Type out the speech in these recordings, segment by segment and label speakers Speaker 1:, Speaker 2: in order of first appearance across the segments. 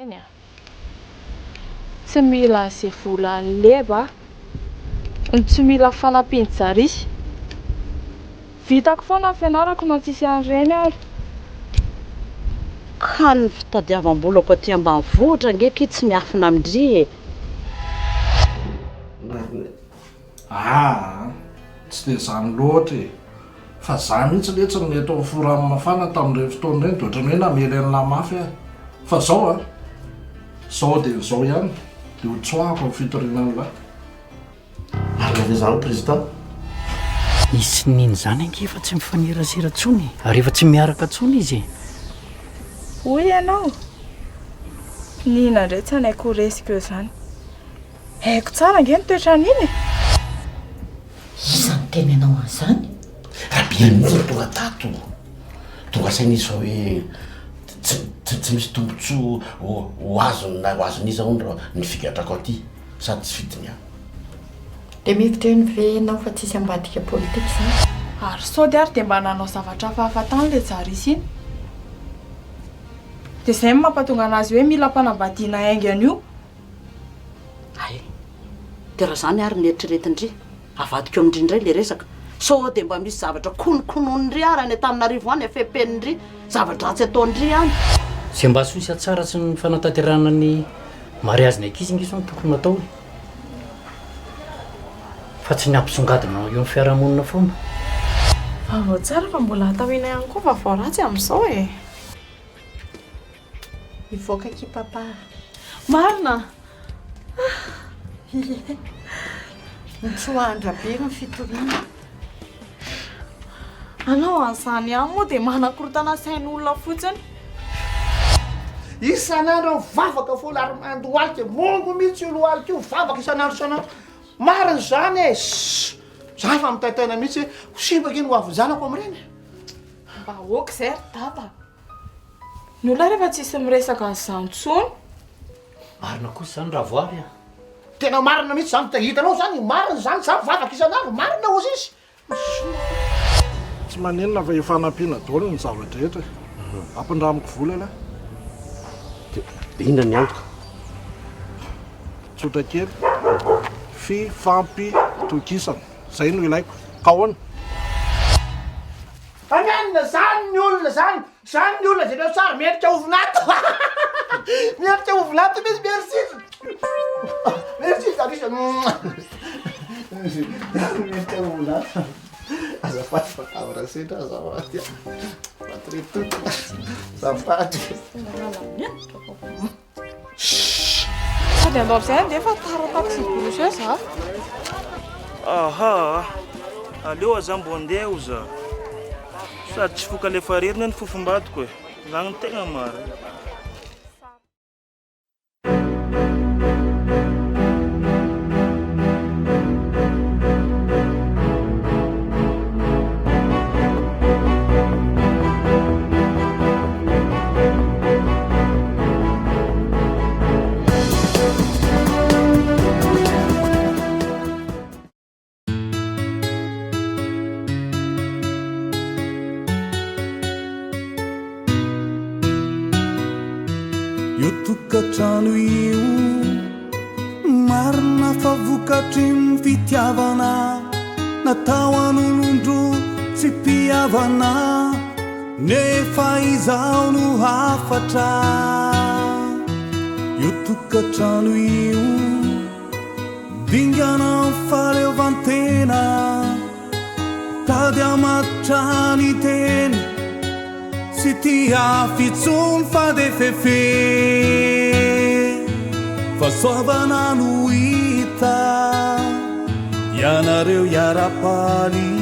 Speaker 1: eny a tsy mila izay vola leba tsy mila fanampiana-jary vitako foana ny fianarako na tsisy an'ireny ary
Speaker 2: ka ny fitadiavam-bolako aty ambanivohitra ngeky tsy miafina amindry e.
Speaker 3: Tsy dia izany loatra e, fa za mihitsy le tsy mety ho forany mafana tamin'ireny fotoana ireny, dia ohatrany hoe namely any lamafy aho. Fa zao zao dia zao ihany, dia ho tsoahako amin'ny fitorianany lahy.
Speaker 4: Marina ve zany président?
Speaker 5: Isy niny zany ange efa tsy mifanerasera tsony ary efa tsy miaraka tsony izy.
Speaker 1: Hoy ianao nina indray tsy anaiko resika eo izany, haiko tsara ange ny toetran'iny.
Speaker 2: Isan'ny tenenao an'izany?
Speaker 4: Rabily mihitsy ny tonga tato, tonga sain'izy fa hoe tsy misy tombotsoa ho azon'izy ao ny figadrako aty sady tsy fidiny aho.
Speaker 2: Dia mivitra eo ny venao fa tsisy ambadika politika izany.
Speaker 1: Ary sao dia ary dia mba nanao zavatra fahafatany le Jaris iny. Dia izay mampatonga anazy hoe mila mpanambadiana haingana io.
Speaker 2: Ay, dia raha izany ary nieritreretindry avadika eo amindry indray le resaka. Sao dia mba misy zavatra konokononindry ary any Antananarivo any afepenindry zavatra ratsy ataondry any.
Speaker 5: Izay mba soisa tsara sy ny fanatanterahana ny mariaziny ankizy ngisy no tokony natao fa tsy ny ampisongadina eo amin'ny fiarahamonina foana.
Speaker 1: Vao tsara fa mbola atahoina ihany koa fa vao ratsy amin'izao e.
Speaker 2: Mivoaka ki papa.
Speaker 1: Marina.
Speaker 2: Mitsoandra be ny fitoriana.
Speaker 1: Anao an'izany ihany moa dia manakorotana sain'olona fotsiny.
Speaker 3: Isan'andro mivavaka foana ary mandohalika, mongo mihitsy io lohalika io, mivavaka isan'andro. Marina izany e, za fa mitaitaina mihitsy hoe ho simbaka iny ho avy zanako amin'ireny.
Speaker 1: Mba hoaka izay ry dada. Ny olona rehefa tsisy miresaka an'izany intsony.
Speaker 5: Marina kosa zany raha voavy a.
Speaker 3: Tena marina mihitsy izany, hitanao zany marina izany, za mivavaka isan'andro, marina hozy izy. Tsy manenina fa efa hanampiana daholo ny zavatra rehetra. Ampindramiko vola lahy.
Speaker 4: Dia inona ny antoka?
Speaker 3: Tsotra kely, fifampitokisana, izay no ilaiko. Ka ahoana? Anenina zany ny olona zany ny olona izay tsara miendrika ovinato. Miendrika ovinato misy merci. Merci Zarisa. Miendrika ovinato. Azafady fa kamera sendra azafady. Patriote. Azafady.
Speaker 1: Sady andao amin'izay dia efa taratako sy borosy eo za.
Speaker 6: Aha, aleo aza mbo andeha ho za. Sady tsy foka alefa rerina ny fofombadiko e. Zany no tegna marina.
Speaker 7: Io tokantrano io marina fa vokatry ny fitiavana, natao an'olondro tsy mpihavana, nefa izaho no hafatra. Io tokantrano io dingana ny fahaleovantena, tady amatotra ny teny sy tia fitsony fa de fefe, fa soavana no hita ianareo iara-paly,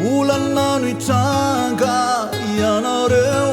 Speaker 7: olana no hitranga ianareo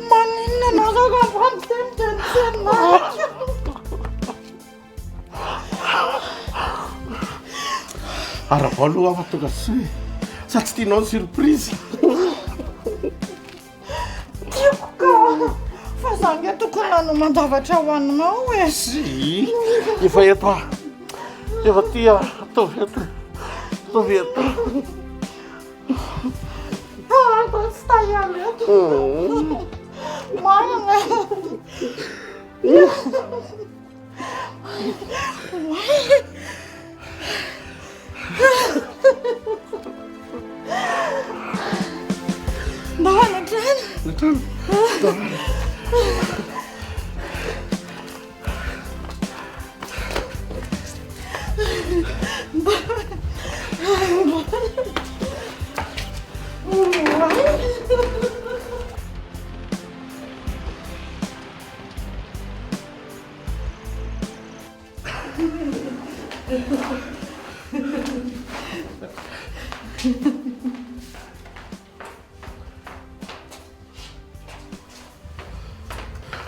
Speaker 1: Maninona anao ambany tenitenitenaka.
Speaker 4: Arava aloha afa tonga sy sa tsy tianao ny surprise.
Speaker 1: Tiako ka fa zange tokony nano mandavatra ho aminao e.
Speaker 4: Si efa eto efa tia ataovy eto
Speaker 1: Tsy tahiamy eto manana Dona Trana.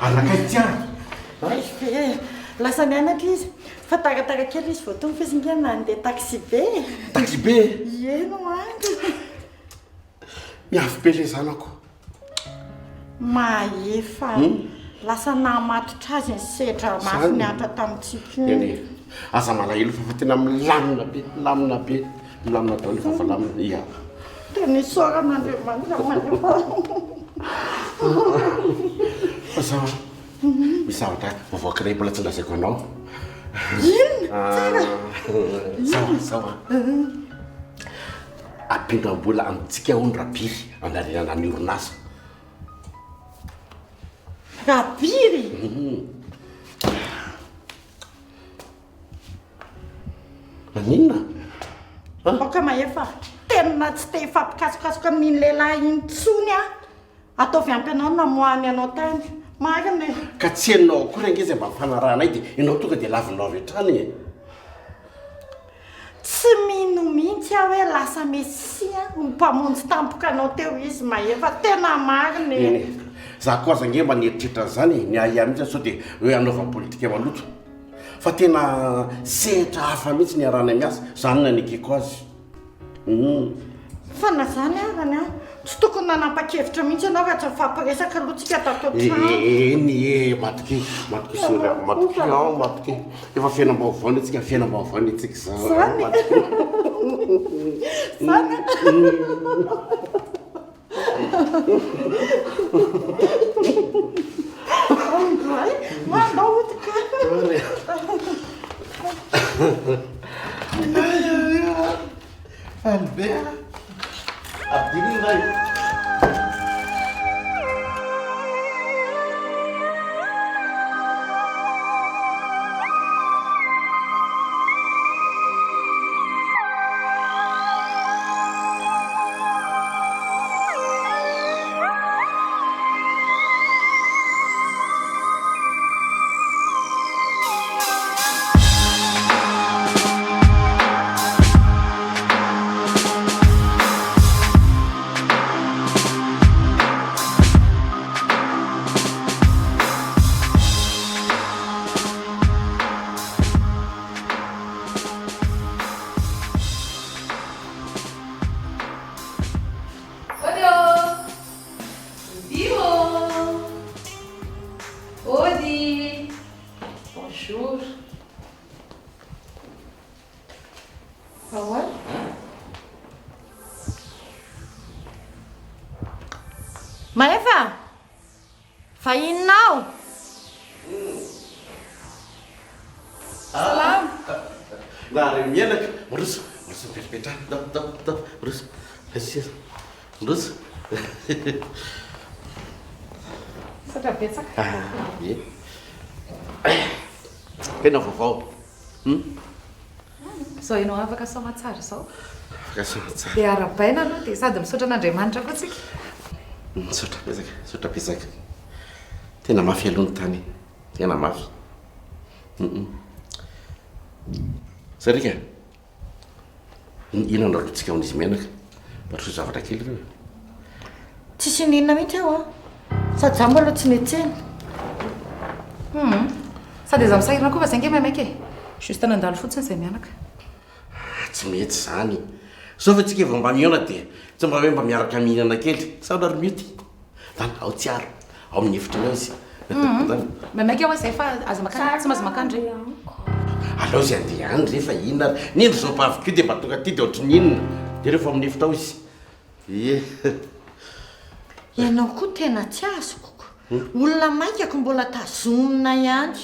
Speaker 4: Anakay tiany.
Speaker 1: Lasa mianatra izy fa taratara kely izy vao tonga fisingana nandeha taxi be.
Speaker 4: Taxi be?
Speaker 1: Eno andro.
Speaker 4: Miafy be le zanako.
Speaker 1: Maefa lasa namatotra azy ny sedra mafy niatra tamintsika.
Speaker 4: Eny aza malahelo fa tena milamina be daholo fa lamina ia.
Speaker 1: Dia nisoran'Andriamanitra
Speaker 4: Fa sa misy zavatra vovoaka iray mbola tsy lazaiko anao. Sawa. Ampindram-bola amintsika ho ny rapiry andarinana ny orinasa.
Speaker 1: Rapiry?
Speaker 4: Maninona?
Speaker 1: Boka maefa tena tsy te hifampikasokasoka amin'iny lehilahy intsony ataovy ampy anao namoahany anao tany. Marina e.
Speaker 4: Ka tsy hainao akory angizy mba fanarahanay dia ianao tonga dia lavinao avy hatrany e.
Speaker 1: Tsy mino mihitsy aho hoe lasa mesia mpamonjy tampoka anao teo izy maefa tena marina e.
Speaker 4: Za koa aza nge mba nieritreritra zany ny aia mihitsy sao dia hoe anaovany politika maloto. Fa tena sehatra hafa mihitsy ny arana miasa zany nanekeko azy.
Speaker 1: Fa na zany arany tsy tokony nanapa-kevitra mihitsy ianao raha tsy mifampiresaka aloha tsika tato trano.
Speaker 4: Eny matoky efa fiainam-baovao antsika fiainam-baovao antsika
Speaker 1: zany. Andray, mandao otika.
Speaker 4: Albert, abdini Iray.
Speaker 1: Maefa, fahinao. Salam.
Speaker 4: Nare mianaka, roso mipetrapetra. Roso. Roso.
Speaker 1: Satra betsaka.
Speaker 4: Ie. Kena vaovao.
Speaker 8: Zao ianao afaka soma tsara zao.
Speaker 4: Afaka soma tsara.
Speaker 8: Dia arabaina aloha dia sady misaotra an'Andriamanitra koa tsika.
Speaker 4: Misaotra betsaka. Tena mafy aloha ny tany. Tena mafy. Sarika. Ino androtsika amin'izy menaka? Mba tro zavatra kely reo.
Speaker 1: Tsisy ninona mihitsy aho sady za mbola tsy metsena
Speaker 8: sady za misahirana koa fa zay nge maimaiky e juste nandalo fotsiny zay mianaka
Speaker 4: tsy mety zany sao fa tsika efa mba miona dia tsy mba hoe mba miaraka mihinana kely sao lary mioty zany ao tsiaro ao amin'ny efitra anao izy
Speaker 8: maimaiky aho zay fa aza makany tsy mahazo makandry
Speaker 4: alao zay andeha any rehefa inona nindro zao mpavokio dia mba tonga aty dia ohatry ninona dia rehefa amin'ny efitra ao izy e
Speaker 1: ianao koa tena tsy azokoko olona maikako mbola tazomina ihany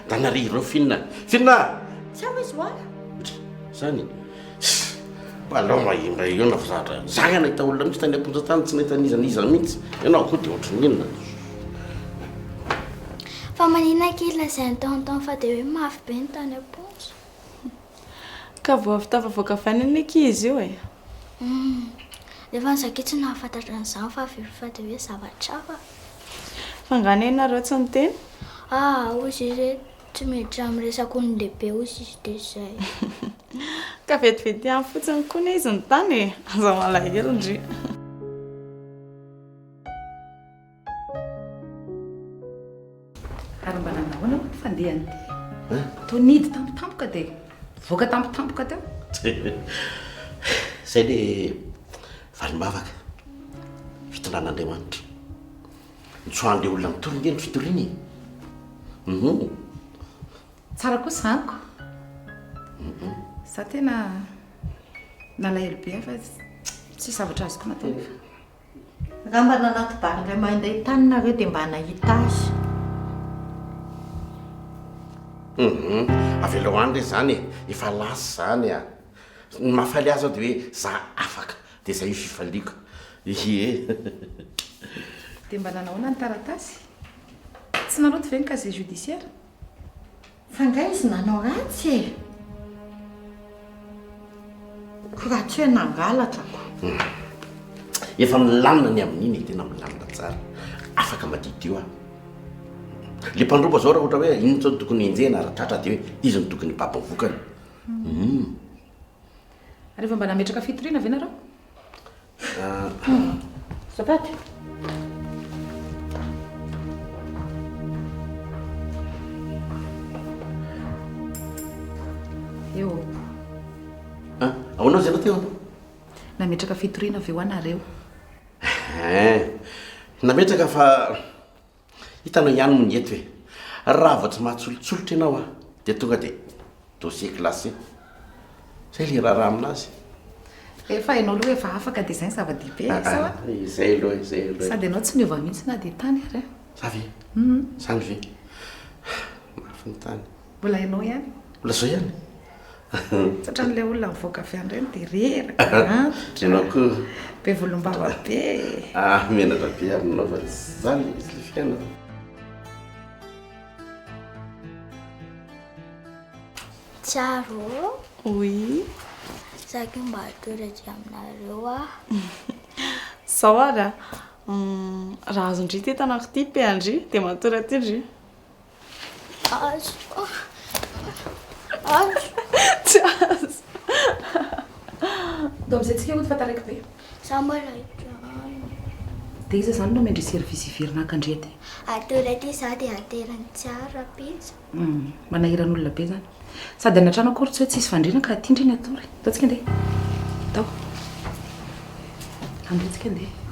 Speaker 4: da nare ireo finina finina
Speaker 1: tsy aho izy hoana
Speaker 4: zany alao mba iona fa zatra zany nahita olona mihitsy tany amponja tany tsy nahita nizaniza mihitsy ianao koa dia ohatry ninona
Speaker 9: fa manina kila zay ny taontaon fa dia hoe mafy be ny tany amponja
Speaker 10: ka vao avy tafavoaka avy any ny kizy io e
Speaker 9: rehefa nizake tsy nahafantatra an'izany fa very fa dia hoe zavatra hafa
Speaker 10: fa ngany ianareo tsy niteny
Speaker 9: ozy izy hoe tsy miditra amin'ny resaka ony lehibe ozy izy dia zay
Speaker 10: ka vetivety ihany fotsiny koa ny izy ny tany e aza malahelo ndry
Speaker 8: ary mba nanahona ny fandehany to nidy tampotampoka dia voaka tampotampoka teo
Speaker 4: zay le valim-bavaka fitondran'Andriamanitra nitsoan'le olona mitoriny ny fitoriany
Speaker 8: tsara koa zaniko za tena nalahelo be fa tsy zavatra azoko natao
Speaker 1: raha mba nanaty bary indray mandray taninareo dia mba nahita azy
Speaker 4: avy aloha any re zany efa lasy zany ny mahafaly azy ao dia hoe za afaka dia zay io fifaliako e
Speaker 8: dia mba nanahoana ny taratasy tsy naloto ve ny casier judiciaire
Speaker 1: fa ngay izy nanao ratsy e ko raha tsy hoe nangalatrako
Speaker 4: efa milamina ny amin'iny e tena milamina tsara afaka maditio le mpandroba zao raha ohatra hoe ino tsao ny tokony enjehana rahatratra dia hoe izy ny tokony papavokany
Speaker 8: rehefa mba nametraka fitoriana ve nareo
Speaker 1: zapaty
Speaker 8: eo
Speaker 4: ahoanao zay anao teo
Speaker 8: nametraka fitoriana avy eo anareo
Speaker 4: nametraka fa hitanao ihany mo ny eto hoe raha vao tsy mahatsolotsolotra ianao dia tonga dia dossier classé zay le raharaha aminazy
Speaker 8: efa ianao aloha efa afaka dia zay ny zava-dehibe
Speaker 4: zay aloha zay aloha
Speaker 8: sady ianao tsy miova mihitsy na dia tany ary
Speaker 4: zavy zany ve mafy ny tany
Speaker 8: mbola ianao ihany
Speaker 4: mbola zao ihany
Speaker 8: satria n'ilay olona mivoaka avy any reny dia reraka
Speaker 4: drenao koa
Speaker 8: be volom-bava be
Speaker 4: menatra be aminao fa zany izy le fiainana
Speaker 9: tsaro
Speaker 10: oui
Speaker 9: zake mba atoraty aminareo
Speaker 10: zao ary raha azo ndry ty tanako ty pe andry dia matora ty ndry
Speaker 9: azo
Speaker 10: tsy azo
Speaker 8: do amizay tsika ho fa taraiky be
Speaker 9: za mbola hitrany
Speaker 8: dia iza zany no mendry service iverinakandria ty
Speaker 9: atoraty za dia aterany tsara pizza
Speaker 8: manahiran'olona be zany sady anatrano akory tsy hoe tsisy fandrina ka tindry ny atory ataontsika andeha tao andretsika andeha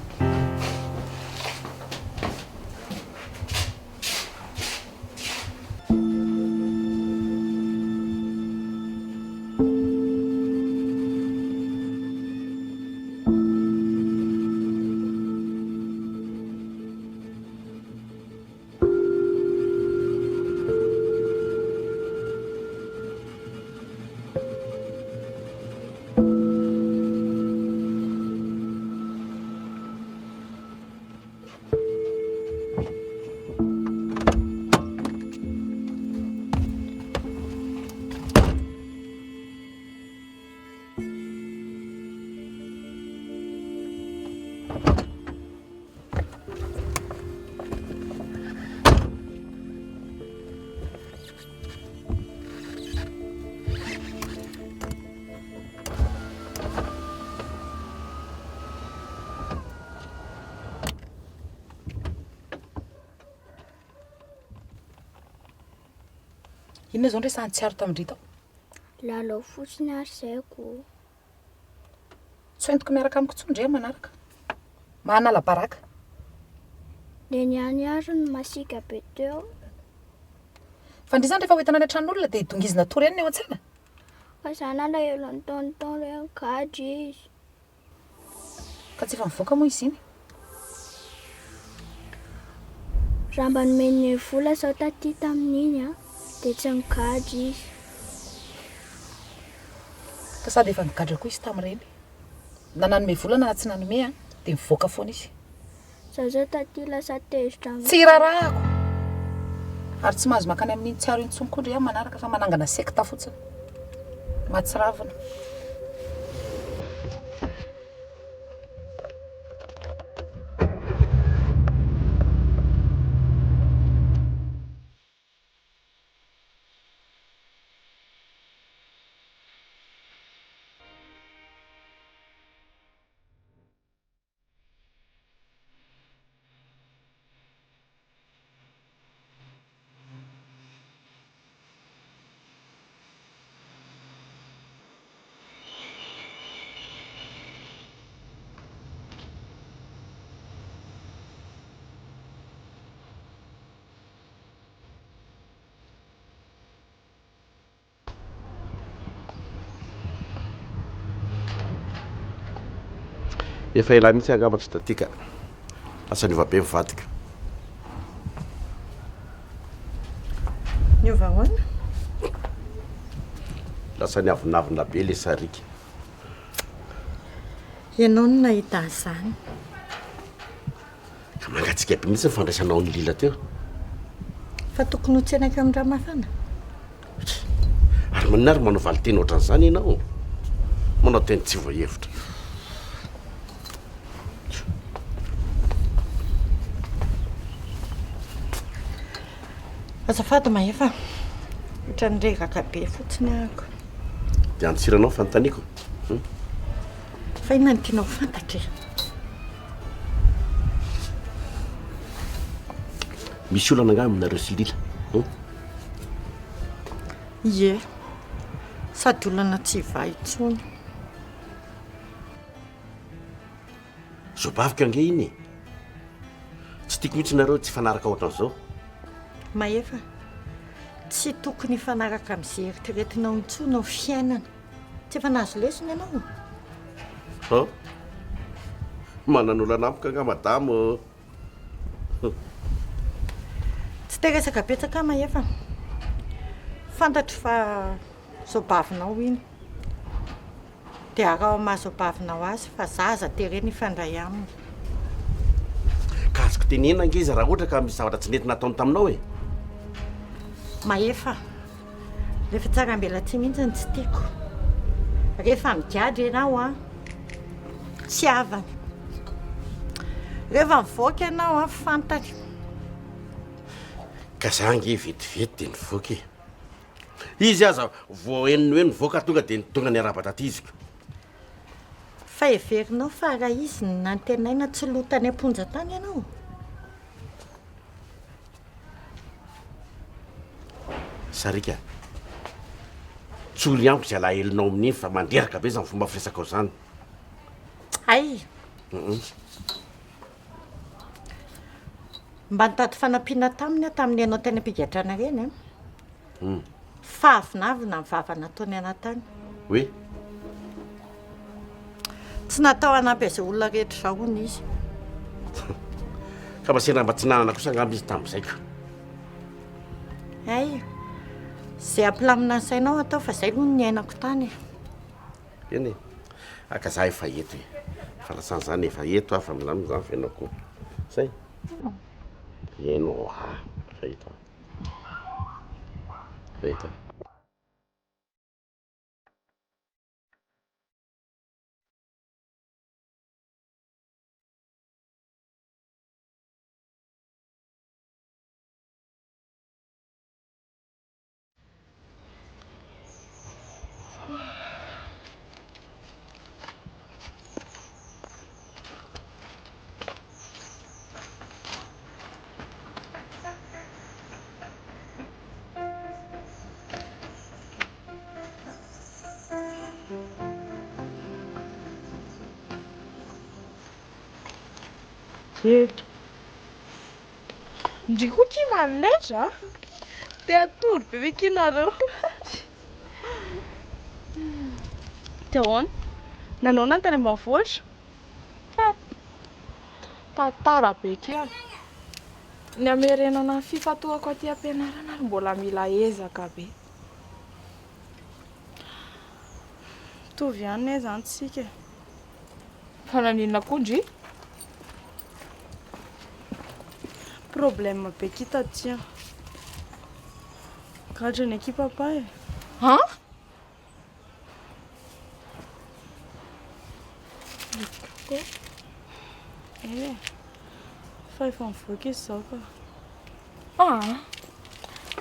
Speaker 8: inona zao ndre santsiaro tamindry tao
Speaker 9: lalao fotsiny ary zaiko
Speaker 8: tsy entiko miaraka amiko tsondre manaraka mahanala baraka
Speaker 9: le niany ary no masika be teo
Speaker 8: fa ndry zany rehefa hoentina any an-tran'olona dia dongizina tory any eo an-tsaina
Speaker 9: fa zana la elo antonton reny gadry izy
Speaker 8: ka tsy efa mivoaka moa izy iny
Speaker 9: raha mba nomeny vola sao taty tamin'iny a dia tsy migadry izy
Speaker 8: ka sady efa nigadra koa izy tamin'ireny na nanome volana na tsy nanome a dia mivoaka foana izy
Speaker 9: za zao taty lasa tezitra
Speaker 8: tsy rarahako ary tsy mahazo makany amin'iny tsiaro intsony koa ndre manaraka fa manangana sekta fotsiny mahatsiravina
Speaker 4: efa ela mihitsy angamba tsy da tika lasa niova be mivadika
Speaker 1: niova ahoana
Speaker 4: lasa niavonavina be le sarika
Speaker 1: ianao no nahita an'izany
Speaker 4: ka mangatsika be mihitsy nyfandraisanao ny lila teo
Speaker 1: fa tokony ho tsenaka amin'ny raha mafana
Speaker 4: ary maninary manao valiteny ohatran'izany ianao manao teny tsy voahevitra
Speaker 1: azafady mahefa ohatran'nyreraka be fotsiny ahako
Speaker 4: dia antsiranao fanontaniako
Speaker 1: fa inona ny tianao fantatra
Speaker 4: misy olana angamy aminareo sy lila
Speaker 1: ie sady olana tsy va intsony
Speaker 4: zobavika ange iny tsy tiako mihitsy nareo tsy fanaraka ohatran'izao
Speaker 1: mahefa tsy tokony hifanaraka amin'izay eritreretinao intsonao fiainana tsy efa nahazo lesona ianao
Speaker 4: manan'olana amiko anga madamo
Speaker 1: tsy teresaka betsaka mahefa fantatro fa zobavinao iny dia araha mahazobavinao azy fa zaza tereny ifandray aminy
Speaker 4: ka azoko tenena ange izy raha ohatra ka misy zavatra tsy nety nataony taminao e
Speaker 1: mahefa rehefa tsara mbela tsy mihitsy ny tsy tiako rehefa migadry ianao a tsy avany rehefa mivoaka ianao a fantatra
Speaker 4: ka za nge vetivety dia nivoaka e izy aza vo eniny hoe nivoaka tonga dia tonga ny arabatatyiziko
Speaker 1: fa everinao fa raha izy ny nantenaina tsy lotany amponja tany ianao
Speaker 4: sarika tsory amiko izay alahelinao amin'iny fa manderaka be zany fomba firesaka ao zany
Speaker 1: ay mba nitady fanampiana taminy a tamin'ny ianao teny ampigadrana reny a fa avinavina ny vava nataony anatany
Speaker 4: hoe
Speaker 1: tsy natao hanampy izay olona rehetra zahony izy
Speaker 4: ka masena mba tsy nanana kosa angamby izy tamin'izayko
Speaker 1: ay zay ampilamina ny sainao atao fa zay aloha ny ainako tany
Speaker 4: eny aka za efa eto e fa lasan'izany efa eto afa amizany zany fiainako zay eno fahita fahita
Speaker 10: Ndriko ki manletra te atory be ve kinareo te ahoana nanao na tany ambanivohitra tantara be kely ny amerenana ny fifatohako aty ampianarana ary mbola mila ezaka be mitovy ihany zany tsika fa naninona koa ndry problème be kitatia gadra ny ekipa papa e fa efa mivoaka izy zao ka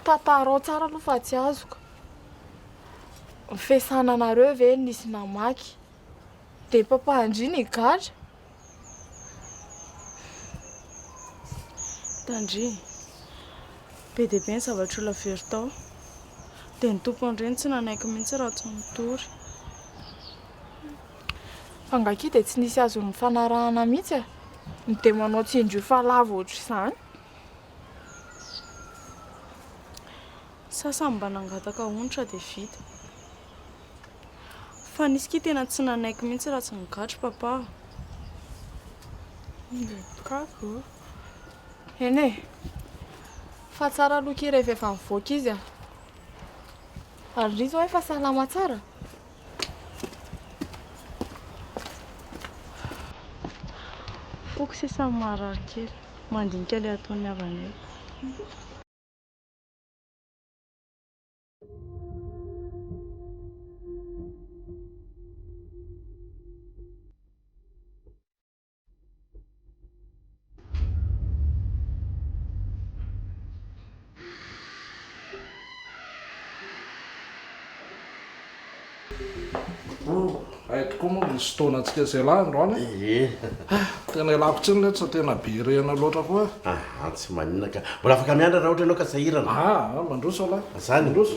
Speaker 10: tantarao tsara aloha fa tsy azoko fiasananareo ve nisy namaky de papa andriny gadra tandry be dia be ny zavatra ola very tao dia ny tompon'ireny tsy nanaiky mihitsy raha tsy mitory fangaki dia tsy nisy azon'ny fanarahana mihitsy ny dia manao tsindrio fa lava ohatr' izany sasany mba nangataka onitra dia vita fa nisy ki tena tsy nanaiky mihitsy raha tsy nigadra papa kako eny e fa tsara aloha ki rehefa efa mivoaka izy ary ry zao efa salama tsara foko sisa marary kely mandinika ilay ataony avanay
Speaker 3: Ay tokoa moa misy fotoanantsika izay lahy androany tena ilako tsiny lety sa tena be rena loatra koa
Speaker 4: tsy maninona ka mbola afaka miandra raha ohatra ianao ka sahirana
Speaker 3: mandroso lahy
Speaker 4: zany
Speaker 3: mandroso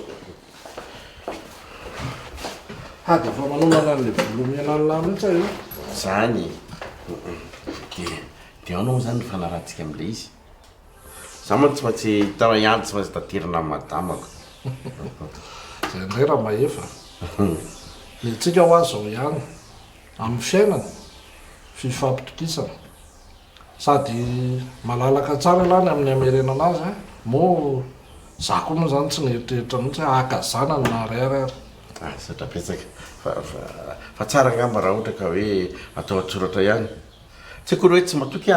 Speaker 3: dia efa manomana an'ilay volomena ny lahy mihitsy io
Speaker 4: zany dia anao zany ny fanarahantsika amin'ilay izy za moa tsy maintsy tara ihany tsy maintsy taterina amin'ny madamako
Speaker 3: zay indray raha mahefa le tsika ho azy zao ihany amin'ny fiainana fifampitokisana sady malalaka tsara lany amin'ny amerenana azy mo za koa moa zany tsy nieritreritra mihitsy akazana ny naharary ary
Speaker 4: satrapetsaka fa tsara angamba raha ohatra ka hoe atao atsoratra ihany tsy akory hoe tsy matoky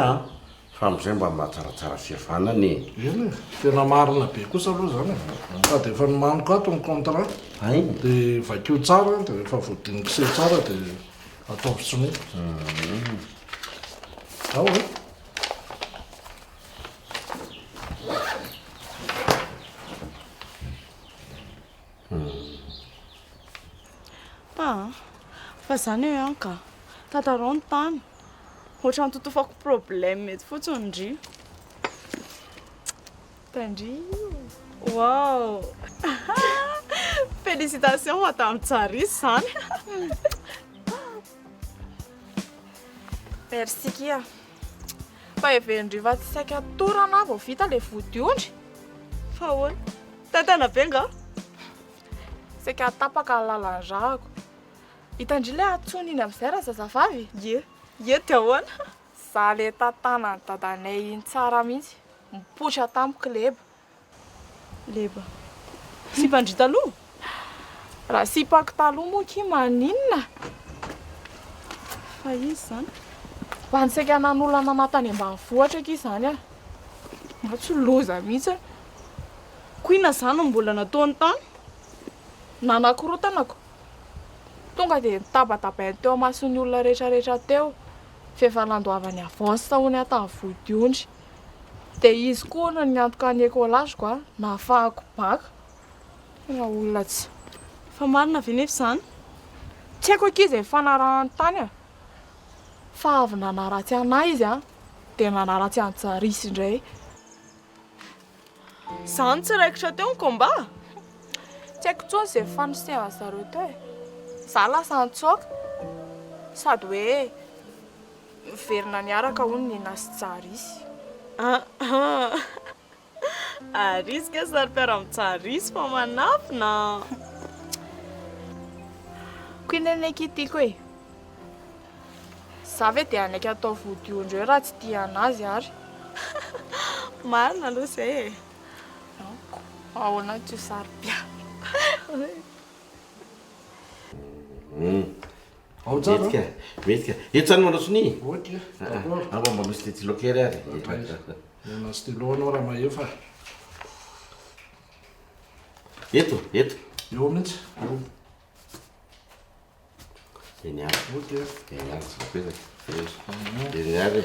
Speaker 4: fa am'izay mba mahatsaratsara fihavanany
Speaker 3: eny tena marina be kosa aloha zany sady efa nomaniko ato ny contrat dia vakio tsara dia efa voadinokise tsara dia atao fitsony ao
Speaker 10: fa zany eo ihany ka tantarao ny tany ohatrany totofako problème mety fotsiny ndry tandry wow félicitation madame Tsaris zany merci kia fa evendry va tsy saika torana vao vita le vodiondry fa hoana tantana be nga saika tapaka lalandrahako hitandry le atsony iny amin'izay raha zazavavy ye te ahoana za le tantana ny dadanay iny tsara mihitsy mipotra tamiko leba sipandry taloha raha sipako taloha moa ki maninona fa izy zany fa nysaika nanolana anatany ambanivohitra ki zany mba tsy loza mihitsy koina zany mbola nataony tany nanakorotanako tonga dia nitabataba teo masony olona rehetrarehetra teo fefa nandoavany avance hony atany vodiondry dia izy koa no niantoka ny écolageko nahafahako baka na olona tsy fa marina venefy zany tsy haiko akizy fanarahany tany fa avy nanaratsy anahy izy dia nanaratsy any Tsarisy indray zany tsy raikitra teo ny combat tsy haiko tsony izay fanosehana zareo teo za lasa nitsoaka sady hoe miverina niaraka hono ny nasy tsara izy.
Speaker 11: Arisy ke sary mpiara-mitsarisy fa manafina.
Speaker 10: Koinenaiky tiako hoe. Za ve dia anaiky atao vodiondreo raha tsy tia anazy ary.
Speaker 11: Marina aloha zay.
Speaker 10: Ahoana tsy sary pia.
Speaker 4: Metika. Etsany manao soni.
Speaker 3: Ok.
Speaker 4: Amba manao stylo kely ary.
Speaker 3: Nana stylo anao raha mahefa.
Speaker 4: Eto.
Speaker 3: Eo mihitsy.
Speaker 4: Eny ary.
Speaker 3: Ok.
Speaker 4: Eny ary sorapezaka. Eny ary.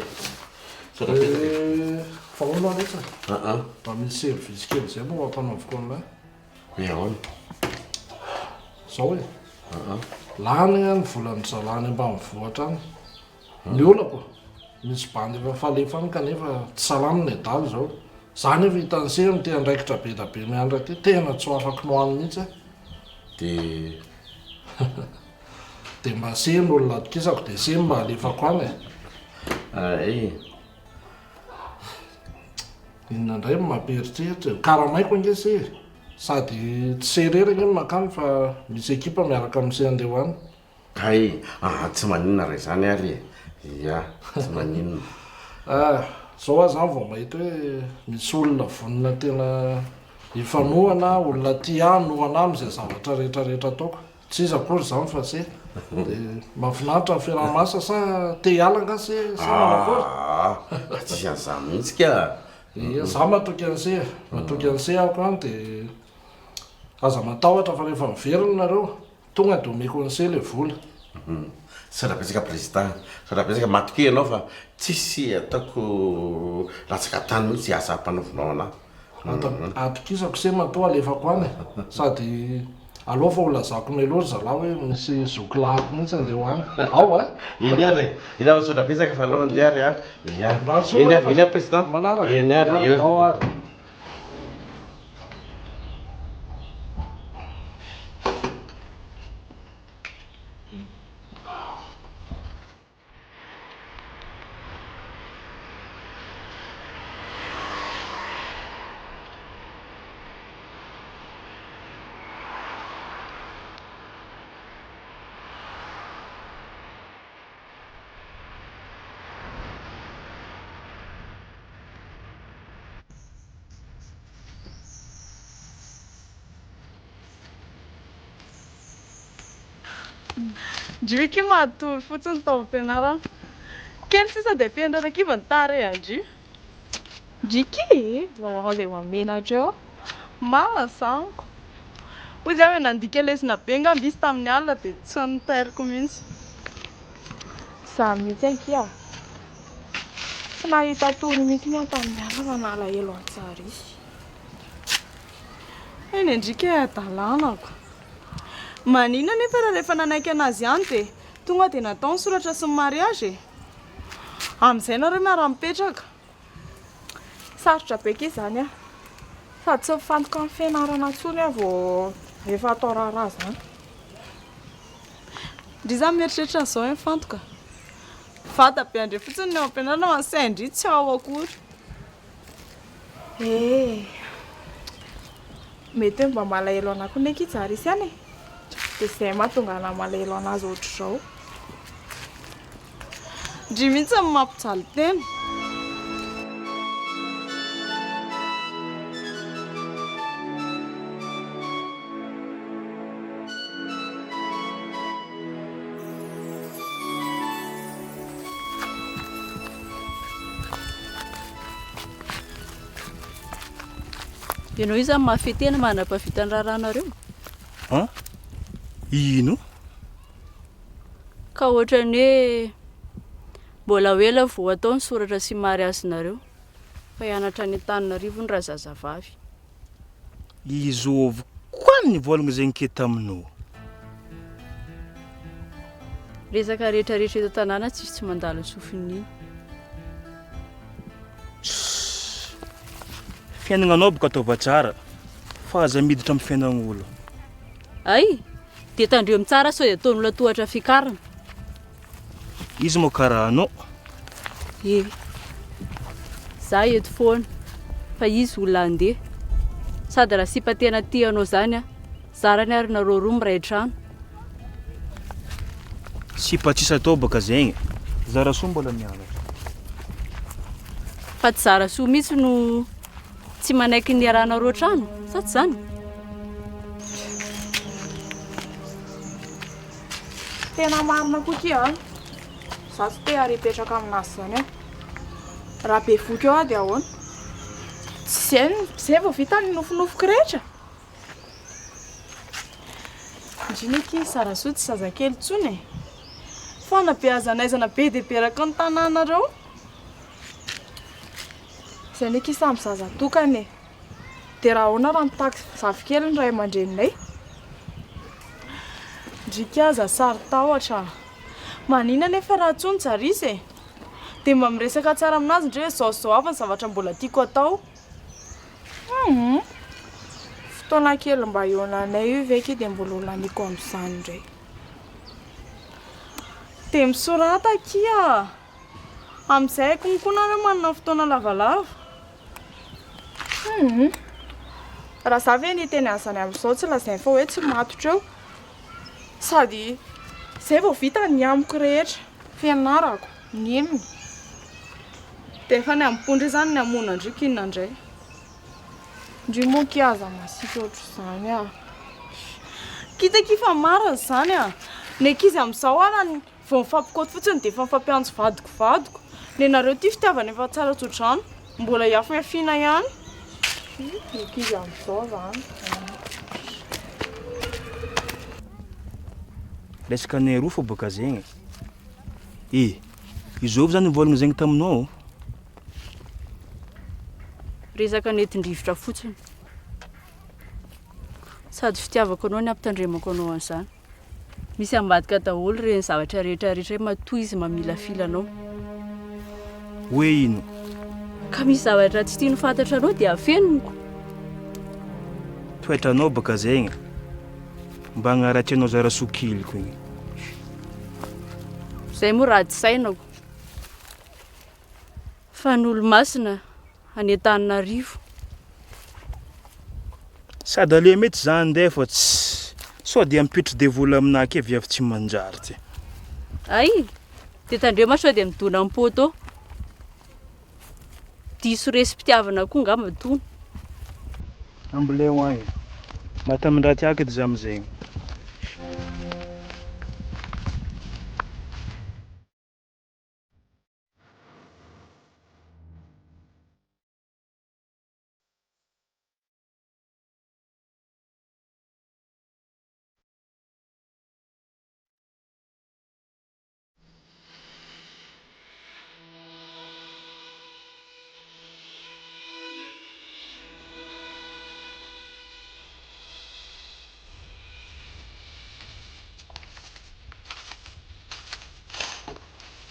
Speaker 4: Sorapezaka.
Speaker 3: Fa hono arehetra. Mba misy service kely zay moa mampanaoviko an'ilay.
Speaker 4: Hoe ahoana?
Speaker 3: Zao hoe. Lany ny volany zalany ambanivohitra any. Ny olako misy bandy efa falefany kanefa tsy salamy ny adaly zao. Zany efa hitanseha ny te andraikitra be da be miandra ty tena tsy ho afaka nohany mihitsy. Dia mba sehy ny olona atokisako dia sehy mba alefako any. Inona indray mampieritreritra karamaiko ange sehy. Sady tsy sererana iny makany fa misy ekipa miaraka amin'izay andeha any.
Speaker 4: Tsy maninona ray zany ary. Ia, tsy maninona.
Speaker 3: Zao aho zany vao mahita hoe misy olona vonona tena hifanohana, olona tia nohana amin'izay zavatra rehetrarehetra ataoko. Tsy izy akory zany fa sehy. Dia mahafinaritra ny fiaraha-masa sa te hiala nga sehy sa manakory?
Speaker 4: Tsy an'izany mihitsy ka.
Speaker 3: Za matoky an'sehy. Matoky an'sehy ako any dia aza matahotra fa rehefa miverina nareo tonga dia omeko an'sehy ilay vola.
Speaker 4: Sarabetsaka président, sarabetsaka matoky ianao fa tsisy ataoko latsaka tany mihitsy asa ampanaovinao anahy.
Speaker 3: Atokisako sehy matoa alefako any. Sady alao fa olazako melory zalahy hoe misy zokolahako mihitsy andeha ho any. Ao
Speaker 4: Eny ary. Eny ary sarabetsaka fa alao andeha ary. Eny ary président.
Speaker 3: Manaraka.
Speaker 4: Eny ary.
Speaker 3: Ao ary.
Speaker 11: Driky matory fotsiny tao am-pianarana. Kely sisa dia fianarana kiva ny tare andry.
Speaker 10: Driky, izay mamenatra eo.
Speaker 11: Mahasanko. Hoy zay hoe nandika lesona be ngamby izy tamin'ny alina dia tsy nitairiko mihitsy.
Speaker 10: Za mihitsy ankia. Tsy nahita tory mihitsy ny tamin'ny alina fa nalahelo an-tsara izy.
Speaker 11: Eny Andrika adalànako. Manina nefa raha rehefa nanaiky anazy ihany dia tonga dia natao ny soratra sy ny mariazy. Amin'izay nareo miara-mipetraka.
Speaker 10: Sarotra be ke izany sady tsy mifantoka amin'ny fianarana intsony vao rehefa atao raharaha zany.
Speaker 11: Ndry izany mieritreritra an'izao mifantoka. Vata be andre fotsiny ny ao am-pianarana fa ny saindry tsy ao akory.
Speaker 10: Mety hoe mba malahelo anahy koa neky tsara isy any. Dia izay mahatonga anahy malahelo anazy ohatr'izao.
Speaker 11: Ndry mihitsy ny mampijaly tena.
Speaker 2: Ianao io zany mahafetena manam-pavita ny raharanareo?
Speaker 6: Ino?
Speaker 2: Ka ohatrany hoe mbola ela vao atao ny soratra sy mariazinareo fa hianatra any Antananarivo ny razazavavy.
Speaker 6: Izovy koa ny volagna izay nikety aminao.
Speaker 2: Resaka rehetrarehetra eto tanàna tsisy tsy mandalo sofin'iny.
Speaker 6: Fiainagnanao boka ataova tsara fa aza miditra amin'ny fiainagn'olo.
Speaker 2: Ay, dia tandreo mitsara sao dia ataon'olona tohatra fikarana.
Speaker 6: Izy moa karaha anao
Speaker 12: E za eto foana fa izy olona andeha sady raha sipa tena tianao zany a zarany ary nareo roa miray trano
Speaker 6: sipa tsisy atao baka zegny zara soa mbola mianatra
Speaker 12: fa tsy zara soa mihitsy no tsy manaiky ny arahanareo trano sa tsy zany
Speaker 10: tena marina koky a za tsy te ary hipetraka aminazy zany a raha be voky eo a dia ahoana tsy zay vao vita ny nofinofiko rehetra indrinaky zara soa tsy zazakely tsony fa na be azanaizana be dia beraka ny tanànareo zay ndraiky samby zaza tokany dia raha ahoana raha mitaky zafikely ny ray aman-dreninay ndrika aza sary tahotra manina nefa raha tsony tsarisy dia mba miresaka tsara aminazy indray hoe zao avy ny zavatra mbola tiako atao fotoana kely mba ionanay io veky dia mbola olaniko amin'izany indray dia misorata kia amin'izay konkonareo manana fotoana lavalava raha za ve niteny an'izany amin'izao tsy lazainy fa hoe tsy matotra eo sady zay vao vita ny amiko rehetra fianarako ny inona dia efa ny ampondry zany ny amona andrika inona indray ndry moky aza masika ohatr' izany a kitakifa marina zany a ny ankizy amin'izao ara vao mifampikoty fotsiny dia efa mifampianjo vadiko ny nareo ty fitiavana efa tsara tsodrano mbola hiafiafiana ihany ankizy amin'izao zany
Speaker 6: resaka ny roa fô baka zegny izovy zany volagna zegny taminao
Speaker 12: resaka netindrivotra fotsiny sady fitiavako anao ny ampitandremako anao an'izany misy ambadika daholo reny zavatra rehetrarehetra hoe matoy izy mamila filanao
Speaker 6: hoe ino
Speaker 12: ka misy zavatra tsy tiany fantatra anao dia afenoniko
Speaker 6: toetranao baka zegny mba hagnaratry anao zara sokiliko igny
Speaker 12: zay moa raha tsy sainako fa ny olo-masina any Antananarivo
Speaker 6: sady ale mety za andeha fa tsy sao dia mipitry devola aminaky avy avy tsy manjary ty
Speaker 12: ay dia tandreo ma sao dia midona am-poto diso resy mpitiavana koa nga matony
Speaker 6: ambole hoagny matamin-draha tiako edy za am'zegny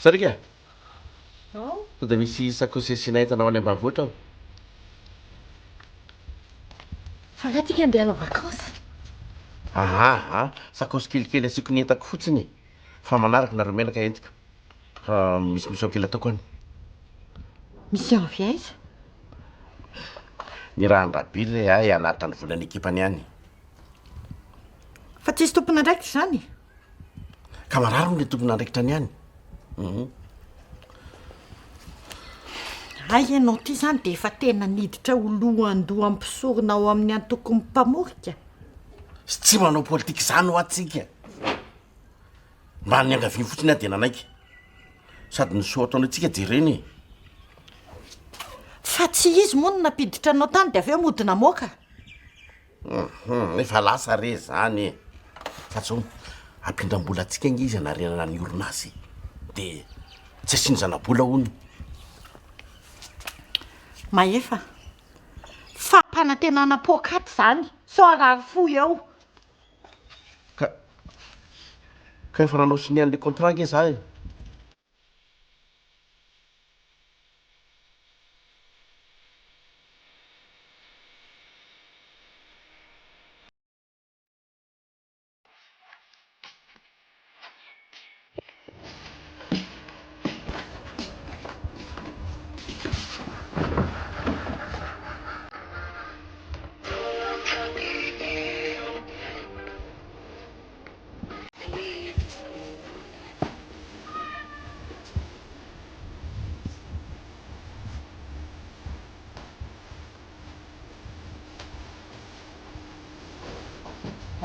Speaker 4: Sarika to dia misy sakosy asianay tanao any ambanivohitra aho
Speaker 1: fangatika andeha hanao vakansy
Speaker 4: sakosy kelikely asiako ny entako fotsiny fa manaraka nareo menaka entika fa misy ao kely ataoko any
Speaker 1: misy avy aiza
Speaker 4: ny raha andrabily hianaritra ny volany ekipany any
Speaker 1: fa tsisy tompona andraikitra zany
Speaker 4: ka mararo ny tompona andraikitra any any
Speaker 1: ay ianao ty zany dia efa tena niditra olohandoha ampisorona ao amin'ny antoko mpamorika
Speaker 4: sy tsy manao politika zany ho atsika mba ny angaviny fotsiny dia nanaiky sady ny soa ataony atsika jereny
Speaker 1: fa tsy izy moa no napiditra anao tany dia avy eo modina moka
Speaker 4: efa lasa re zany fa zao ampindram-bola atsika nge izy anarenana ny orinazy dia tsy asiany zana-bola hony
Speaker 1: maefa fampanantenana pokaty zany so arary fo eo
Speaker 4: ka efa nanao siny an'le contrat nge za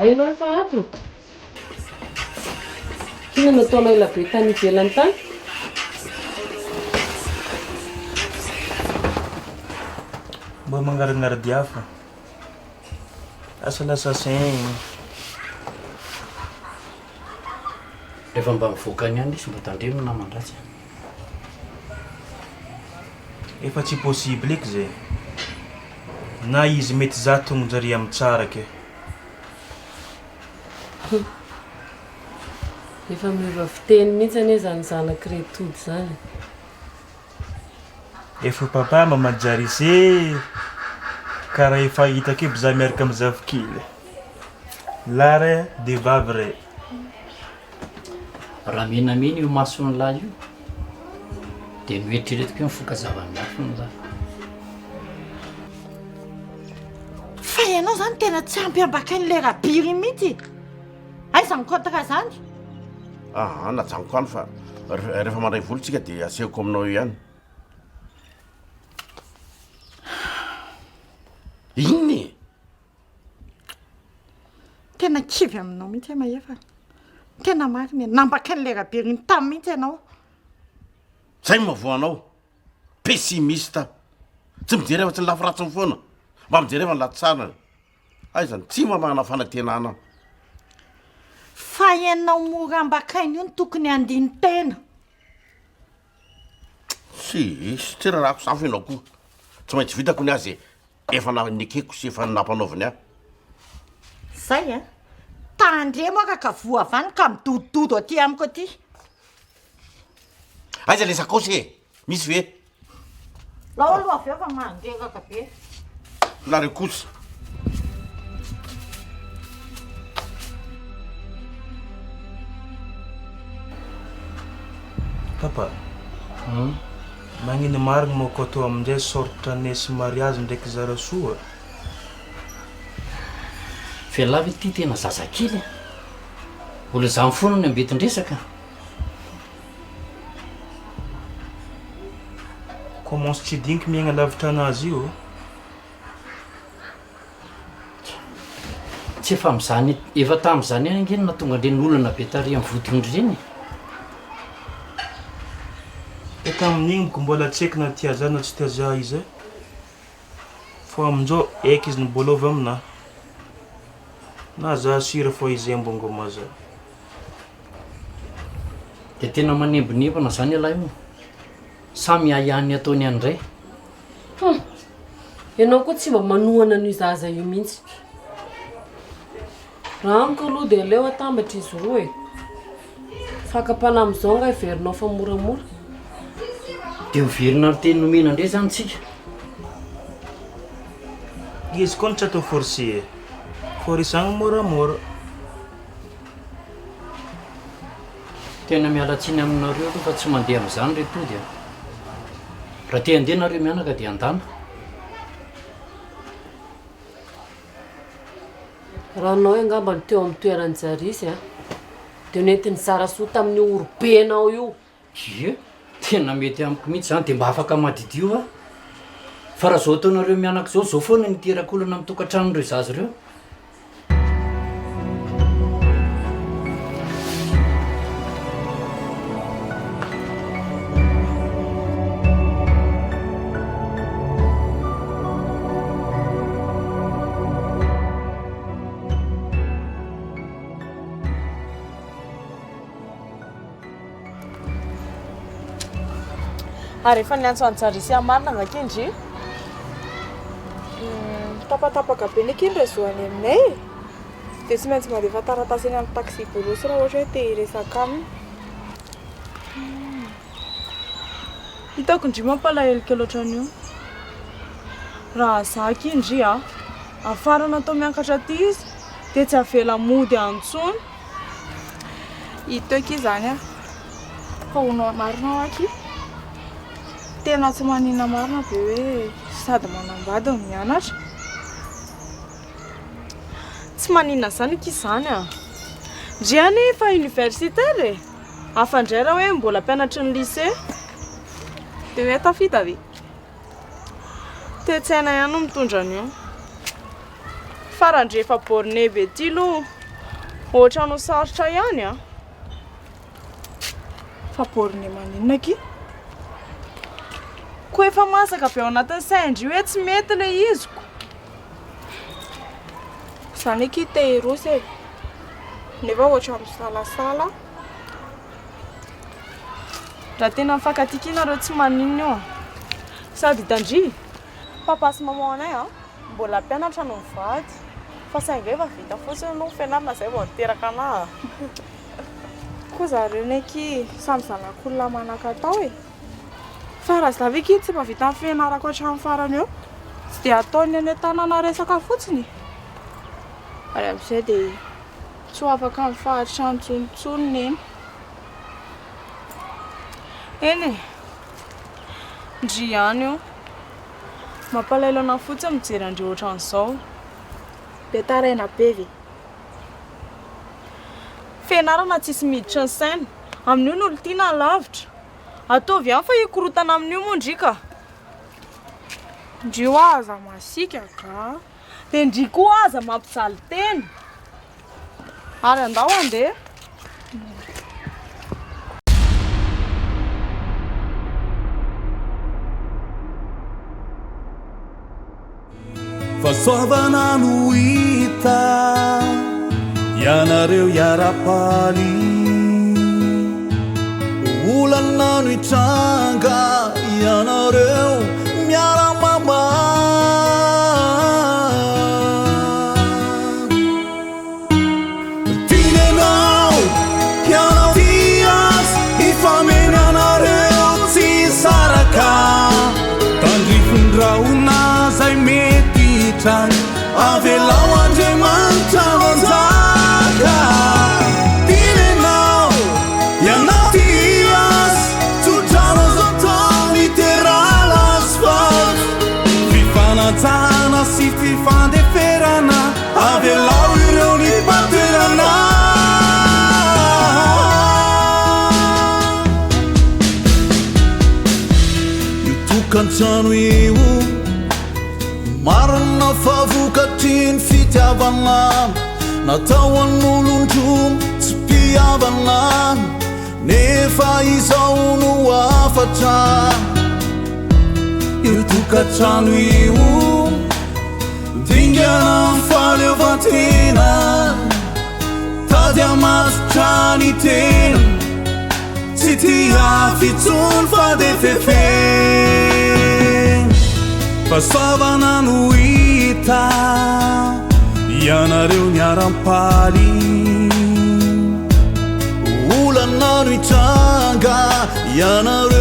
Speaker 13: hainao efa ato kina nataonao ila be tany ivelany tany
Speaker 6: mba mangarinaradiafa asa lasa saigny
Speaker 5: rehefa mba mivoaka any any izy mba tandremo namandratsy
Speaker 6: efa tsy possible eky zay na izy mety za tongonjary amin'ny tsara ke
Speaker 13: efa miova fiteny mihitsy ane zany zanak'iretody zany
Speaker 6: efa papa mamajary se karaha efa hitako eby za miaraka amin'ny zafikely lare de vavre
Speaker 5: raha menamena io masony lahy io dia noeritreretiko hoe mifoka zava-miafy ny lahy
Speaker 1: fa ianao zany tena tsy ampy ambaka n'le rabiry mihitsy aiza mikotra zany
Speaker 4: najanoko any fa rehefa mandray volotsika dia asehoko aminao io ihany inny
Speaker 1: tena kivy aminao mihitsy mahefa tena mariny nambaka n'le rabiry ny tamy mihitsy ianao
Speaker 4: zay mavoanao pessimista tsy mijery efa tsy ny lafiratsiny foana mba mijery efa ny latsarany aizany tsy mamana fanatenana
Speaker 1: fa ianao mora ambakainy io ny tokony andiny tena
Speaker 4: sy tsy rahako safo ianao koa tsy maintsy vitako ny azy efa nikeko sy efa nampanaoviny ahy
Speaker 1: zay a tandre moa ka voa avany ka midodododo aty amiko aty
Speaker 4: aiza le sakosy misy ve
Speaker 1: la oloha avy eo fa mandreraka be
Speaker 4: lare kosa
Speaker 6: papa magnino marigny moa ko atao amin'izay sortra nesy mariage ndraiky zara soa
Speaker 5: fialavy ty tena zazakely olo za mifona ny ambetindresaka
Speaker 6: commence tsy dinky miaigna lavitra anazy io
Speaker 5: tsy efa mizany efa tam'izany any angeny na tonga ndre n'olona be tary amin'ny vodindry reny
Speaker 6: eta amin'igny moko mbola tsy haiko na tia za na tsy tia za izy fa amin'izao aiky izy nibolova aminahy na za sira fa izy ambongoma za
Speaker 5: dia tena manembonebona zany alahy io samy ahihany ataony andray
Speaker 13: ianao koa tsy mba manohana n'io zaza io mihitsy raha amiko aloha dia aleo atambatra izy roa e fakapana amin'izao nga iverinao fa moramora
Speaker 5: dia hoverina ny teny nomena ndray zany tsika
Speaker 6: izy koa ny tsy atao forcé forisagny moramora
Speaker 5: tena mialatsiny aminareo aloha fa tsy mandeha amin'izany retody a raha te handeha nareo mianaka dia andana
Speaker 13: raha anao angamba ny teo amin'ny toerany jarisy a dia nentiny zarasoa tamin'ny orobenao io
Speaker 5: ie tena mety amiko mihitsy zany dia mba afaka madidio a fa raha zao ataonareo mianaka zao zao foana niteraka olana mitokantranonireo zazy ireo
Speaker 11: ary efa niantso anjarisy amarina angakindry tapatapaka be ndraiky iny rezoany aminay dia tsy maintsy mandefa taratasy eny amin'ny taxi borosy raha ohatra hoe te hiresaka aminy hitako indry mampalahelo loatran'io raha zaka indry a afarana atao miankatra aty izy dia tsy avela mody antsony hitoeky izany a fa honao marina aky tena tsy manina marina be hoe sady manambady ny mianatra tsy manina zany ky izany a ndriany fa universitaire e hafa indray raha hoe mbola mpianatry ny lycée dia hoe tafita ve tetsaina ihany mitondra an'io farandre efa borné be ty aloha ohatra no sarotra ihany a fa boriny maninona ki koa efa masaka be ao anatin'ny saindry hoe tsy mety ilay iziko
Speaker 10: zany eky te irosy e nefa ohatra misalasala
Speaker 11: raha tena mifankatikina tsy maninona eo sady Dandry papa sy maman anay a mbola mpianatra no mivady fa saingy efa vita fotsiny no fianarana zay vao niteraka anahy
Speaker 10: koa zareo neky samy zanak'olona manakatao e fa raha zavy eky tsy mba vita amin'ny fianarako hatramin'ny farany eo tsy dia ataony any tanàna resaka fotsiny ary amin'izay dia tsy ho afaka mifaharitra antsonontsonony
Speaker 11: eny e ndry ihany io mampalaelo ana fotsiny mijery andreo ohatran'izao
Speaker 10: be taraina be ve
Speaker 11: fianarana tsisy miditra ny saina amin'io no tiana lavitra ataovy ihany fa hikorotana amin'io mondrika
Speaker 10: ndrio aza masika ka
Speaker 11: dia ndry koa aza mampijaly teny ary andao andeha
Speaker 7: Fasoavana no hita ianareo iara-paly olana no hitranga ianareo miara-mama tinenao ianao tias ifameny anareo tsy saraka tandrifondraona zay mety avelao andriamanitra vanjaka tinenao ianao tias tsodrano zao tao literala asfalt fifanajana sy fifandeferana avelao ireo ny paterana io tokantrano io marina favokatriny fitiavana natao an'olondromo tsy mpiavana nefa izao no afatra io tokantrano io dingana faleovantena tady amasotra ny tena tsy tia fitsony fa de fefe Fasoavana no hita ianareo miara-paly olana no hitranga ianareo